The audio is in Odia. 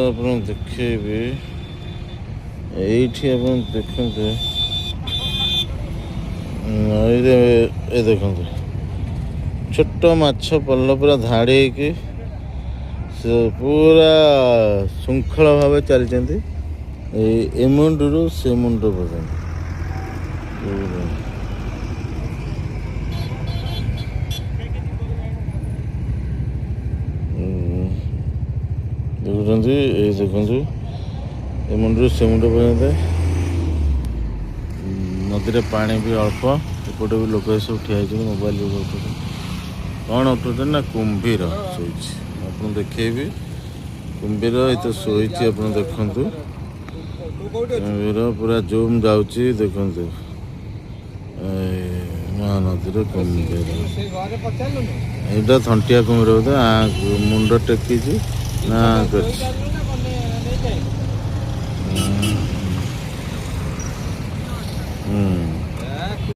ଆପଣ ଦେଖେଇବି। ଏଇଠି ଆପଣ ଦେଖନ୍ତୁ, ନଈରେ ଏ ଦେଖନ୍ତୁ ଛୋଟ ମାଛ ପଲ ପୁରା ଧାଡ଼ି ହେଇକି ସେ ପୁରା ଶୃଙ୍ଖଳ ଭାବେ ଚାଲିଛନ୍ତି ଏ ମୁଣ୍ଡରୁ ସେ ମୁଣ୍ଡ ପର୍ଯ୍ୟନ୍ତ। ଦେଖୁଛନ୍ତି, ଏଇ ଦେଖନ୍ତୁ ଏ ମୁଣ୍ଡରୁ ସେ ମୁଣ୍ଡ ପର୍ଯ୍ୟନ୍ତ। ନଦୀରେ ପାଣି ବି ଅଳ୍ପ। ଏପଟେ ବି ଲୋକ ସବୁ ଠିଆ ହେଇଛନ୍ତି, ମୋବାଇଲ ଉଠାଉଛନ୍ତି। କ'ଣ ଉଠାଉଛନ୍ତି ନା କୁମ୍ଭୀର ଶୋଇଛି। ଆପଣ ଦେଖେଇବି, କୁମ୍ଭୀର ଏତ ଶୋଇଛି। ଆପଣ ଦେଖନ୍ତୁ, କୁମ୍ଭୀର ପୁରା ଜୁମ୍ ଯାଉଛି। ଦେଖନ୍ତୁ ମହାନଦୀର କୁମ୍ଭୀର, ଏଇଟା ଥଣ୍ଟିଆ କୁମ୍ଭୀର ବୋଧେ। ମୁଣ୍ଡ ଟେକିଛି ନା କରିଛି।